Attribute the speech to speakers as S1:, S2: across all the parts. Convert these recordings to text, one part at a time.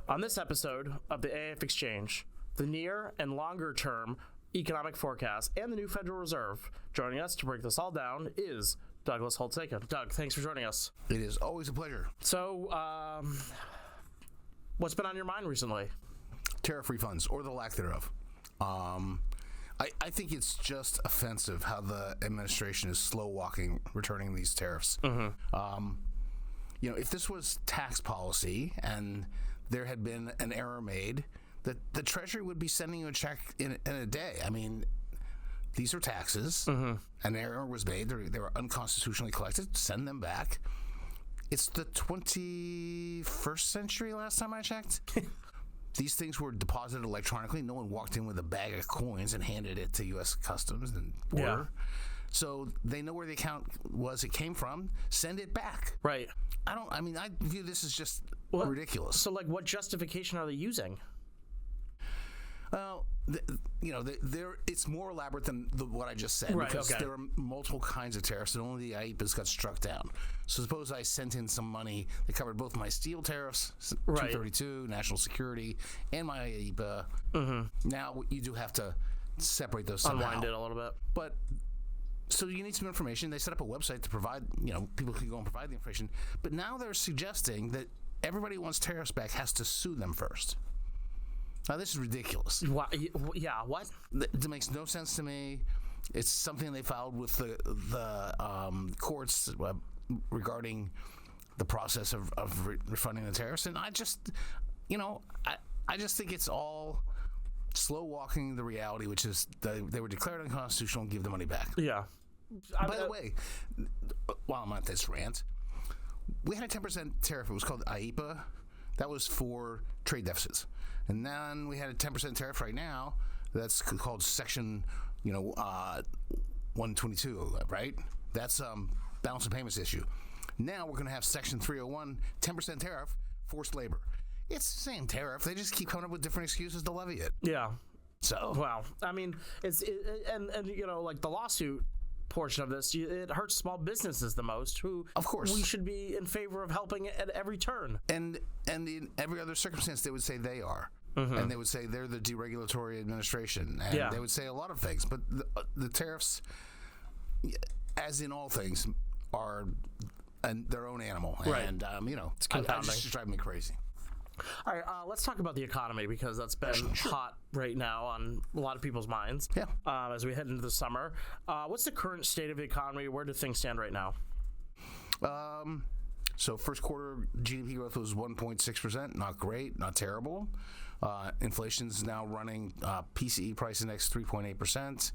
S1: On this episode of the AAF Exchange, the near and longer term economic forecast and the new Federal Reserve. Joining us to break this all down is Douglas Holtz-Eakin. Doug, thanks for joining us.
S2: It is always a pleasure.
S1: So, what's been on your mind recently?
S2: Tariff refunds, or the lack thereof. I think it's just offensive how the administration is slow-walking returning these tariffs. If this was tax policy and there had been an error made, the Treasury would be sending you a check in a day. I mean, these are taxes. An error was made. They were unconstitutionally collected. Send them back. It's the 21st century last time I checked. These things were deposited electronically. No one walked in with a bag of coins and handed it to U.S. Customs and Border. Yeah. So they know where the account it came from. Send it back.
S1: Right.
S2: I view this as just ridiculous.
S1: So, what justification are they using?
S2: Well, it's more elaborate than what I just said.
S1: Right,
S2: because
S1: okay.
S2: there are multiple kinds of tariffs, and only the AIPAs got struck down. So suppose I sent in some money that covered both my steel tariffs, 232, national security, and my AIPA. Now you do have to separate those somehow.
S1: Unwind it a little bit.
S2: But so you need some information. They set up a website to provide, people can go and provide the information. But now they're suggesting that everybody who wants tariffs back has to sue them first. Now, this is ridiculous.
S1: Yeah, what?
S2: It makes no sense to me. It's something they filed with the courts regarding the process of refunding the tariffs. And I just think it's all slow walking the reality, which is they were declared unconstitutional and give the money back.
S1: Yeah.
S2: By the way, while I'm at this rant, we had a 10% tariff. It was called AIPA. That was for trade deficits. And then we had a 10% tariff right now that's called Section, 122, right? That's balance of payments issue. Now we're going to have Section 301, 10% tariff, forced labor. It's the same tariff. They just keep coming up with different excuses to levy it.
S1: Yeah.
S2: So.
S1: Wow. I mean, the lawsuit portion of this, it hurts small businesses the most, who
S2: of course
S1: we should be in favor of helping at every turn.
S2: And in every other circumstance, they would say they are. And they would say they're the deregulatory administration. And they would say a lot of things. But the tariffs, as in all things, are their own animal.
S1: Right.
S2: And,
S1: it's compounding.
S2: It's just driving me crazy.
S1: All right, let's talk about the economy, because that's been hot right now on a lot of people's minds as we head into the summer. What's the current state of the economy? Where do things stand right now?
S2: So first quarter GDP growth was 1.6%. Not great, not terrible. Inflation's now running PCE price index 3.8%,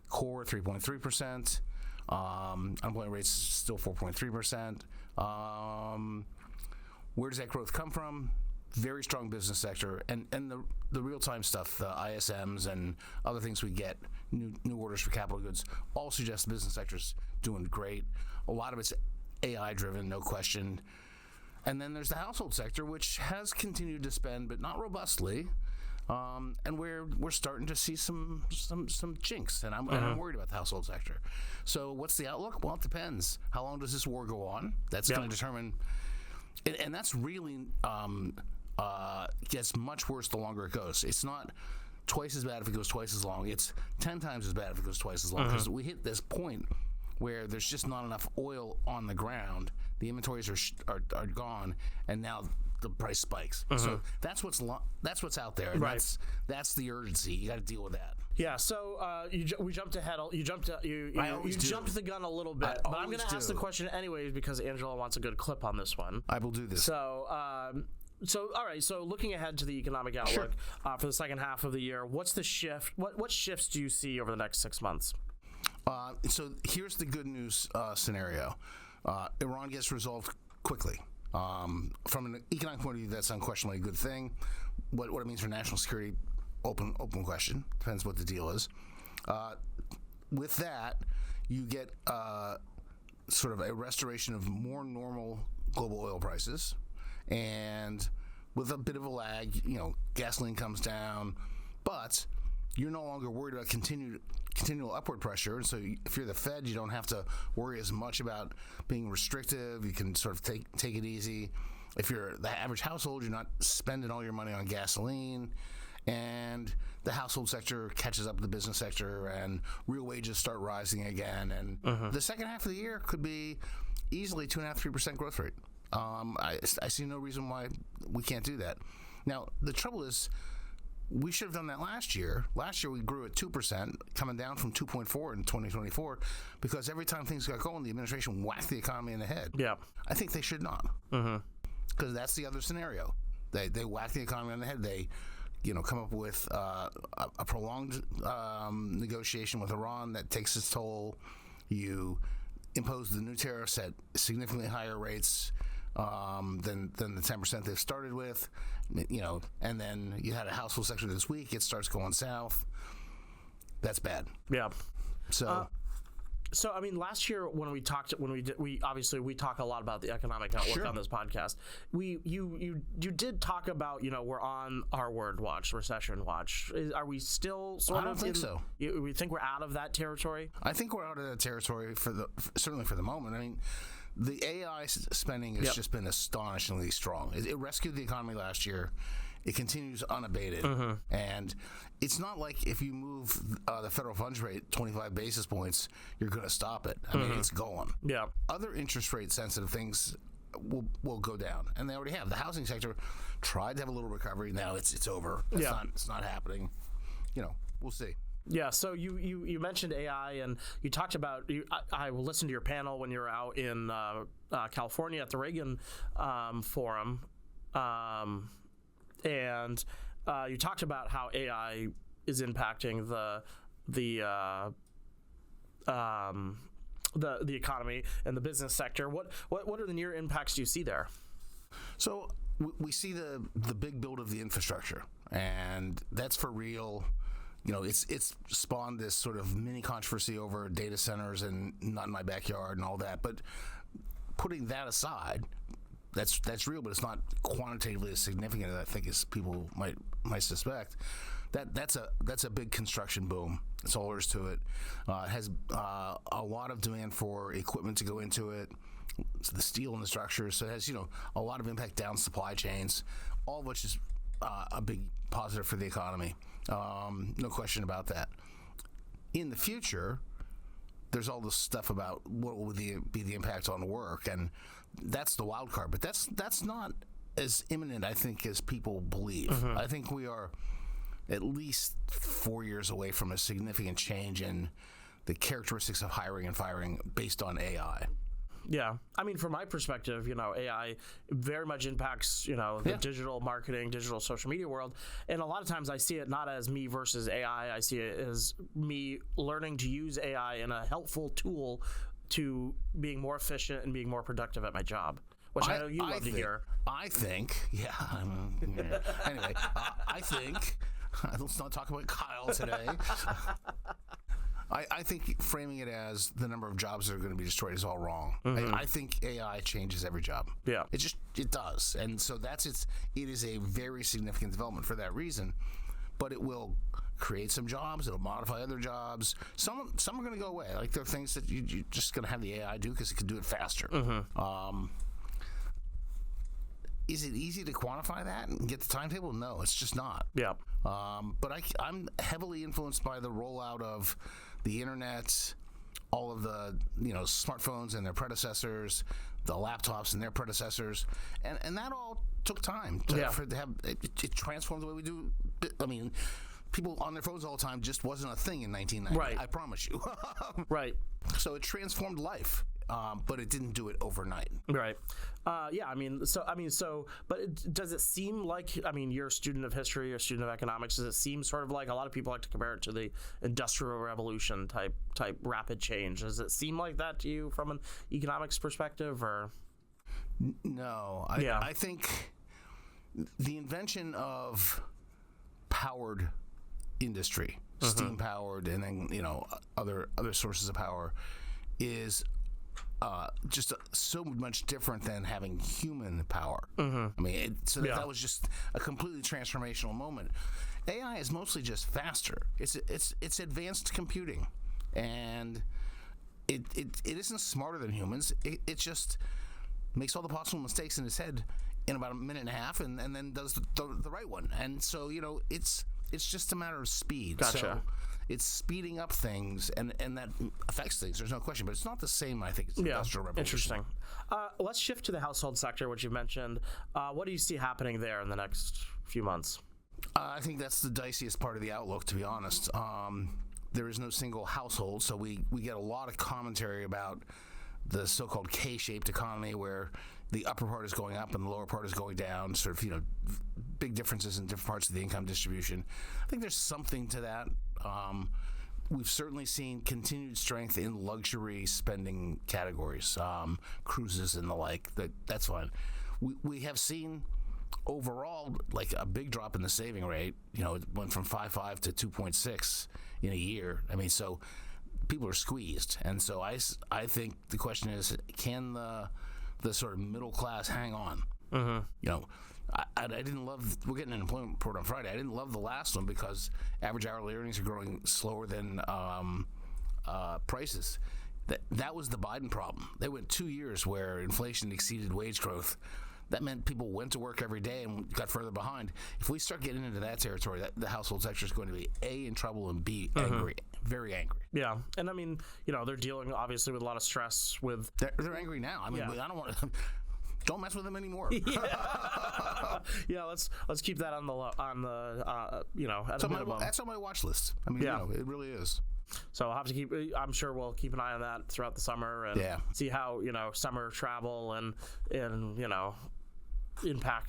S2: core 3.3%. Unemployment rate's still 4.3%. Where does that growth come from? Very strong business sector, and the real-time stuff, the ISMs and other things we get, new orders for capital goods, all suggest the business sector's doing great. A lot of it's AI-driven, no question. And then there's the household sector, which has continued to spend, but not robustly. And we're starting to see some chinks, and I'm worried about the household sector. So what's the outlook? Well, it depends. How long does this war go on? That's going to determine. And that's really gets much worse the longer it goes. It's not twice as bad if it goes twice as long. It's 10 times as bad if it goes twice as long, because we hit this point where there's just not enough oil on the ground. The inventories are gone, and now the price spikes. So that's what's out there. And that's the urgency. You got to deal with that.
S1: Yeah. So we jumped ahead. You jumped the gun a little bit, but I'm going to ask the question anyways, because Angela wants a good clip on this one.
S2: I will do this.
S1: So. All right. So looking ahead to the economic outlook for the second half of the year, what's the shift? What shifts do you see over the next 6 months?
S2: So here's the good news scenario. Iran gets resolved quickly. From an economic point of view, that's unquestionably a good thing. What it means for national security, open question. Depends what the deal is. With that, you get sort of a restoration of more normal global oil prices. And with a bit of a lag, gasoline comes down, but you're no longer worried about continual upward pressure. And so if you're the Fed, you don't have to worry as much about being restrictive. You can sort of take it easy. if you're the average household, you're not spending all your money on gasoline, and the household sector catches up to the business sector, and real wages start rising again. And the second half of the year could be easily 2.5–3% growth rate. I see no reason why we can't do that. Now, the trouble is, we should have done that last year. Last year we grew at 2%, coming down from 2.4 in 2024, because every time things got going, the administration whacked the economy in the head.
S1: Yeah.
S2: I think they should not, because that's the other scenario. They whack the economy on the head. They, come up with a prolonged negotiation with Iran that takes its toll. You impose the new tariffs at significantly higher rates than the 10% they've started with, and then you had a household sector this week. It starts going south. That's bad.
S1: Yeah.
S2: So,
S1: I mean, last year when we talk a lot about the economic outlook on this podcast. You did talk about, we're on R word watch, recession watch. Are we still sort of? I don't
S2: think so.
S1: We think we're out of that territory?
S2: I think we're out of that territory certainly for the moment. I mean, the AI spending has just been astonishingly strong. It rescued the economy last year. It continues unabated. And it's not like if you move the federal funds rate 25 basis points, you're going to stop it. I mean, it's going.
S1: Yeah.
S2: Other interest rate sensitive things will go down, and they already have. The housing sector tried to have a little recovery. Now it's over. It's not happening. We'll see.
S1: Yeah, so you mentioned AI, and you talked about I listened to your panel when you were out in California at the Reagan Forum, and you talked about how AI is impacting the economy and the business sector. What are the near impacts do you see there?
S2: So we see the big build of the infrastructure, and that's for real. It's spawned this sort of mini controversy over data centers and not in my backyard and all that. But putting that aside, that's real, but it's not quantitatively as significant as I think as people might suspect. That's a big construction boom. That's all there is to it. It has a lot of demand for equipment to go into it. It's the steel and the structures. So it has a lot of impact down supply chains, all of which is a big positive for the economy. No question about that. In the future, there's all this stuff about what will be the impact on work, and that's the wild card. But that's not as imminent, I think, as people believe. I think we are at least 4 years away from a significant change in the characteristics of hiring and firing based on AI.
S1: Yeah. I mean, from my perspective, AI very much impacts, the digital marketing, digital social media world. And a lot of times I see it not as me versus AI. I see it as me learning to use AI in a helpful tool to being more efficient and being more productive at my job, which I know you love to hear.
S2: I think, anyway, I think, let's not talk about Kyle today. I think framing it as the number of jobs that are going to be destroyed is all wrong. I think AI changes every job. Yeah, it does, and so it is a very significant development for that reason. But it will create some jobs. It'll modify other jobs. Some are going to go away. Like there are things that you're just going to have the AI do because it can do it faster. Is it easy to quantify that and get the timetable? No, it's just not. Yeah. But I'm heavily influenced by the rollout of the internet, all of the smartphones and their predecessors, the laptops and their predecessors, and that all took time for it to have it transformed the way we do. I mean, people on their phones all the time just wasn't a thing in 1990. Right. I promise you. Right. So it transformed life. But it didn't do it overnight. Right.
S1: But does it seem like, you're a student of history, you're a student of economics, does it seem sort of like, a lot of people like to compare it to the Industrial Revolution type rapid change? Does it seem like that to you from an economics perspective, or?
S2: No. I think the invention of powered industry, steam powered, and then, other sources of power is just so much different than having human power. That was just a completely transformational moment. AI is mostly just faster. It's advanced computing, and it isn't smarter than humans. It just makes all the possible mistakes in its head in about a minute and a half, and then does the right one. And so, it's just a matter of speed.
S1: Gotcha.
S2: So it's speeding up things, and that affects things. There's no question, but it's not the same, I think, as the Industrial Revolution.
S1: Interesting. Let's shift to the household sector, which you mentioned. What do you see happening there in the next few months?
S2: I think that's the diciest part of the outlook, to be honest. There is no single household, so we get a lot of commentary about the so-called K-shaped economy, where the upper part is going up and the lower part is going down, sort of, big differences in different parts of the income distribution. I think there's something to that. We've certainly seen continued strength in luxury spending categories, cruises and the like. That's fine. We have seen overall like a big drop in the saving rate. It went from 5.5 to 2.6 in a year. I mean, so people are squeezed, and so I think the question is, can the sort of middle class hang on? Mm-hmm. I didn't love. We're getting an employment report on Friday. I didn't love the last one because average hourly earnings are growing slower than prices. That was the Biden problem. They went 2 years where inflation exceeded wage growth. That meant people went to work every day and got further behind. If we start getting into that territory, the household sector is going to be A, in trouble, and B, angry, very angry.
S1: Yeah, and I mean, they're dealing obviously with a lot of stress with.
S2: They're angry now. I mean, I don't want to. Don't mess with them anymore.
S1: Yeah, let's keep that on the at a minimum.
S2: That's on my watch list. I mean, it really is.
S1: So I'll have to keep. I'm sure we'll keep an eye on that throughout the summer and see how summer travel and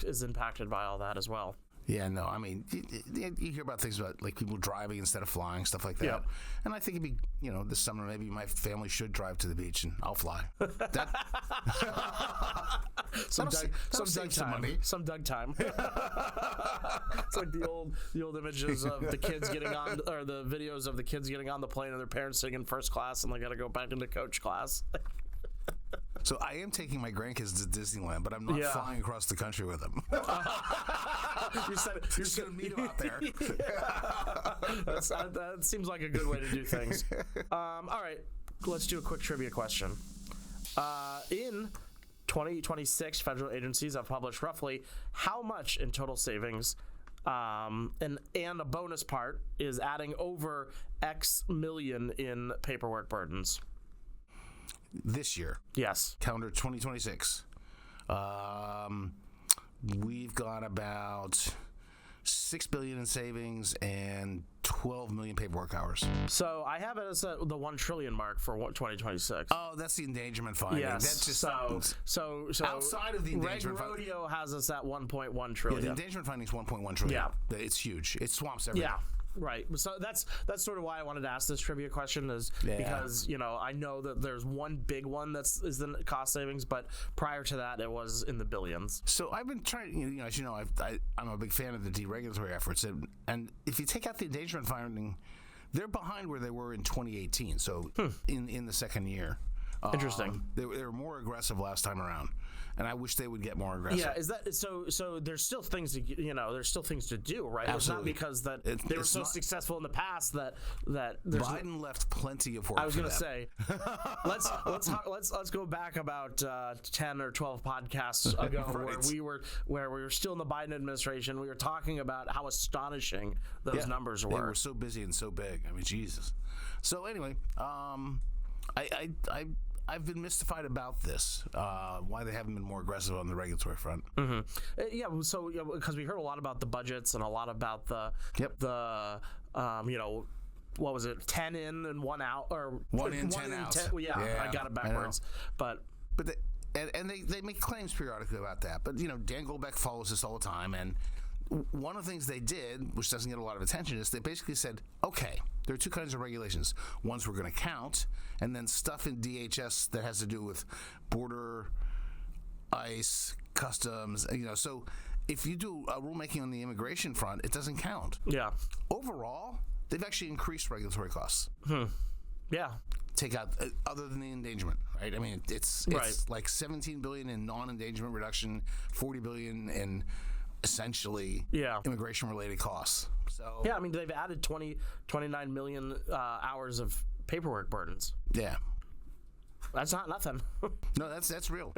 S1: is impacted by all that as well.
S2: Yeah, no, I mean, you hear about things about like people driving instead of flying, stuff like that.
S1: Yep.
S2: And I think it'd be, this summer maybe my family should drive to the beach and I'll fly.
S1: Some
S2: save some money.
S1: Some Doug time. It's like the old images of the kids getting on, or the videos of the kids getting on the plane and their parents sitting in first class and they got to go back into coach class.
S2: So I am taking my grandkids to Disneyland, but I'm not flying across the country with them.
S1: You said it.
S2: You're just going to meet them out there.
S1: That seems like a good way to do things. All right, let's do a quick trivia question. In 2026, federal agencies have published roughly how much in total savings, and a bonus part is adding over X million in paperwork burdens.
S2: This year,
S1: yes,
S2: calendar 2026, we've got about $6 billion in savings and 12 million paperwork hours.
S1: So I have it as the 1 trillion mark for 2026.
S2: Oh, that's the endangerment finding.
S1: Yes.
S2: That's just
S1: so
S2: outside of the endangerment
S1: finding. Rodeo has us at 1.1 trillion.
S2: Yeah, the endangerment finding is 1.1 trillion. Yeah, it's huge. It swamps everything.
S1: Yeah. Right. So that's sort of why I wanted to ask this trivia question is because, I know that there's one big one is the cost savings, but prior to that, it was in the billions.
S2: So I've been trying, as you know, I'm a big fan of the deregulatory efforts. And if you take out the endangerment finding, they're behind where they were in 2018. So in the second year.
S1: Interesting.
S2: They were more aggressive last time around, and I wish they would get more aggressive.
S1: Yeah, is that so? There's still things to there's still things to do, right?
S2: Absolutely.
S1: It's not because that they were so successful in the past that
S2: Biden left plenty of work.
S1: I was going to say, let's go back about 10 or 12 podcasts ago right. where we were still in the Biden administration. We were talking about how astonishing those numbers were.
S2: They were so busy and so big. I mean, Jesus. So anyway, I've been mystified about this, why they haven't been more aggressive on the regulatory front.
S1: Mm-hmm. Yeah, so because we heard a lot about the budgets and a lot about the what was it, 10 in and 1 out, or
S2: 1 in, 10 out.
S1: I got it backwards. But
S2: they make claims periodically about that. But Dan Goldbeck follows this all the time, and one of the things they did, which doesn't get a lot of attention, is they basically said, okay, there are two kinds of regulations. One's we're going to count, and then stuff in DHS that has to do with border, ICE, customs. So if you do a rulemaking on the immigration front, it doesn't count.
S1: Yeah.
S2: Overall, they've actually increased regulatory costs.
S1: Yeah.
S2: Take out other than the endangerment, right? I mean, it's like $17 billion in non-endangerment reduction, $40 billion in essentially immigration-related costs. So
S1: I mean, they've added 29 million hours of paperwork burdens.
S2: Yeah.
S1: That's not nothing.
S2: No, that's real.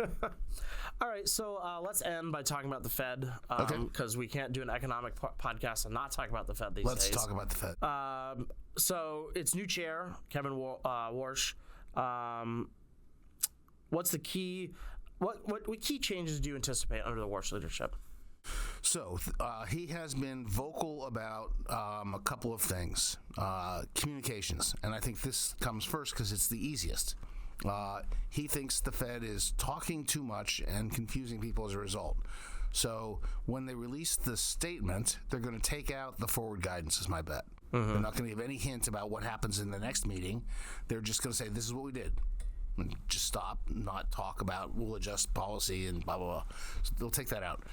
S1: All right, so let's end by talking about the Fed, because we can't do an economic podcast and not talk about the Fed these days.
S2: Let's talk about the Fed.
S1: So its new chair, Kevin Warsh. What's the key? What key changes do you anticipate under the Warsh leadership?
S2: So he has been vocal about a couple of things. Communications, and I think this comes first because it's the easiest. He thinks the Fed is talking too much and confusing people as a result. So when they release the statement, they're going to take out the forward guidance, is my bet. Mm-hmm. They're not going to give any hint about what happens in the next meeting. They're just going to say, this is what we did. And just stop, not talk about we'll adjust policy and blah, blah, blah. So they'll take that out.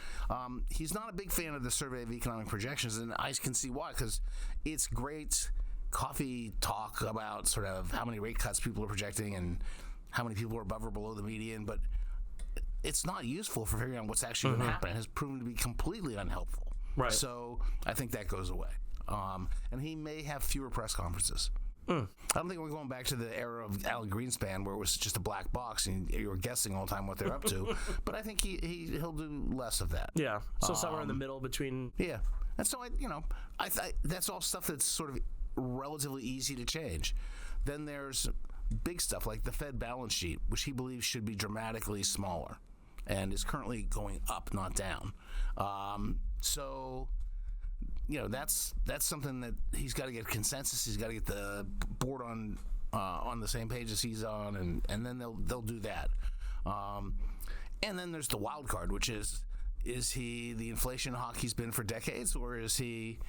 S2: He's not a big fan of the Survey of Economic Projections, and I can see why, because it's great coffee talk about sort of how many rate cuts people are projecting and how many people are above or below the median, but it's not useful for figuring out what's actually going to happen. It has proven to be completely unhelpful.
S1: Right.
S2: So I think that goes away. And he may have fewer press conferences. I don't think we're going back to the era of Alan Greenspan where it was just a black box and you were guessing all the time what they're up to. But I think he'll do less of that.
S1: Yeah. So somewhere in the middle between.
S2: Yeah. And so I that's all stuff that's sort of relatively easy to change. Then there's big stuff like the Fed balance sheet, which he believes should be dramatically smaller and is currently going up, not down. So that's something that he's got to get consensus. He's got to get the board on the same page as he's on, and then they'll do that. And then there's the wild card, which is he the inflation hawk he's been for decades, or is he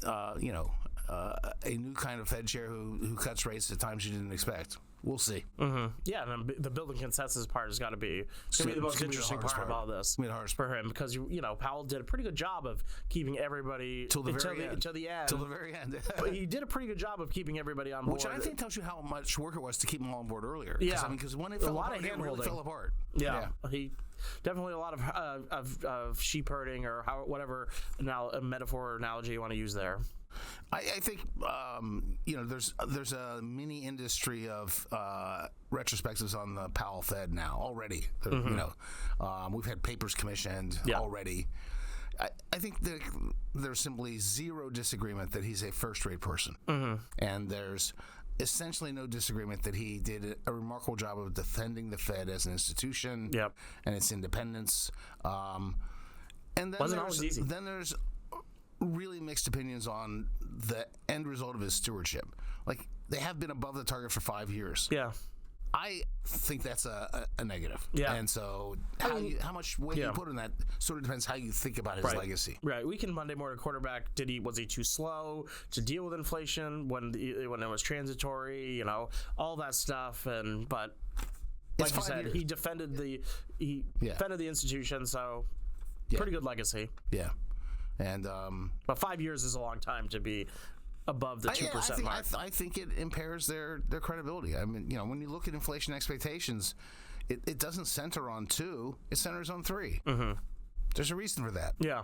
S2: a new kind of Fed chair who cuts rates at times you didn't expect? We'll see.
S1: Mm-hmm. Yeah, and the building consensus part has got to be the most interesting part of all this for him, because Powell did a pretty good job of keeping everybody
S2: till the
S1: very end. But he did a pretty good job of keeping everybody on board,
S2: which I think tells you how much work it was to keep them all on board earlier.
S1: Yeah,
S2: because when it fell apart, it really fell apart.
S1: Yeah. He definitely a lot of sheep herding, or whatever a metaphor or analogy you want to use there.
S2: I think there's a mini industry of retrospectives on the Powell Fed now already. We've had papers commissioned already. I think there's simply zero disagreement that he's a first-rate person, and there's essentially no disagreement that he did a remarkable job of defending the Fed as an institution and its independence. And then
S1: wasn't always easy.
S2: Then there's really mixed opinions on the end result of his stewardship. Like, they have been above the target for 5 years.
S1: Yeah.
S2: I think that's a negative.
S1: Yeah.
S2: And so how much weight you put on that sort of depends how you think about his legacy.
S1: Right. We can Monday morning quarterback. Was he too slow to deal with inflation when it was transitory? All that stuff. But like you said, he defended the institution. So pretty good legacy.
S2: Yeah. And
S1: but 5 years is a long time to be above the 2% mark.
S2: I think it impairs their credibility. I mean, when you look at inflation expectations, it doesn't center on 2; it centers on 3. Mm-hmm. There's a reason for that.
S1: Yeah.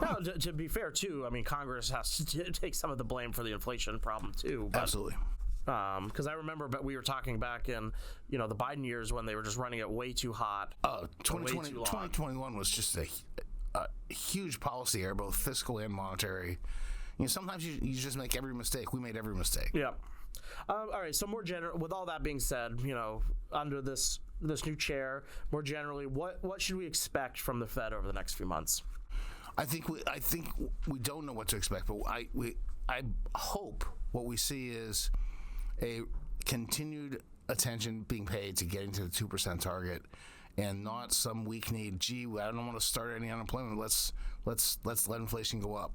S1: No, to be fair, too, I mean, Congress has to take some of the blame for the inflation problem too. But,
S2: absolutely.
S1: Because I remember, we were talking back in the Biden years when they were just running it way too hot.
S2: 2021 was just a huge policy error, both fiscal and monetary. Sometimes you just make every mistake. We made every mistake.
S1: Yeah. All right. So more general, with all that being said, under this new chair, more generally, what should we expect from the Fed over the next few months?
S2: I think we don't know what to expect, but I hope what we see is a continued attention being paid to getting to the 2% target, and not some weak need. Gee, I don't want to start any unemployment. Let's let inflation go up.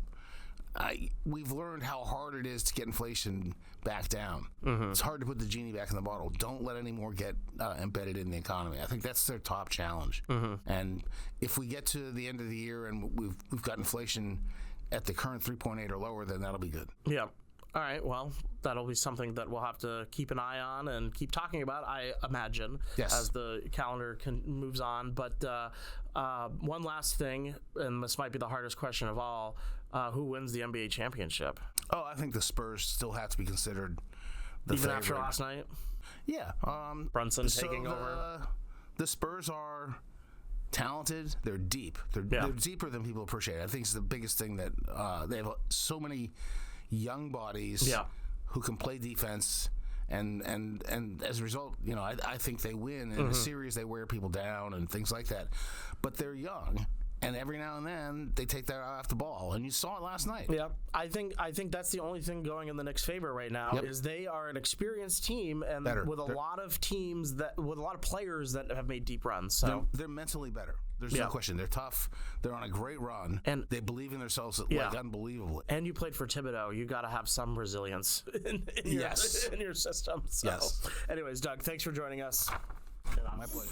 S2: We've learned how hard it is to get inflation back down. Mm-hmm. It's hard to put the genie back in the bottle. Don't let any more get embedded in the economy. I think that's their top challenge. Mm-hmm. And if we get to the end of the year and we've got inflation at the current 3.8 or lower, then that'll be good.
S1: Yeah. All right, well, that'll be something that we'll have to keep an eye on and keep talking about, I imagine, as the calendar moves on. But one last thing, and this might be the hardest question of all, who wins the NBA championship?
S2: Oh, I think the Spurs still have to be considered the
S1: Even
S2: favorite.
S1: After last night?
S2: Yeah.
S1: Brunson taking over.
S2: The Spurs are talented. They're deep. They're deeper than people appreciate. I think it's the biggest thing that they have so many young bodies who can play defense. And as a result, I think they win in a series. They wear people down and things like that. But they're young, and every now and then they take their eye off the ball, and you saw it last night.
S1: Yeah, I think that's the only thing going in the Knicks' favor right now is they are an experienced team and with a lot of players that have made deep runs. So
S2: they're mentally better. There's no question. They're tough. They're on a great run, and they believe in themselves like unbelievably.
S1: And you played for Thibodeau. You got to have some resilience in your system. So. Yes. Anyways, Doug, thanks for joining us.
S2: My pleasure.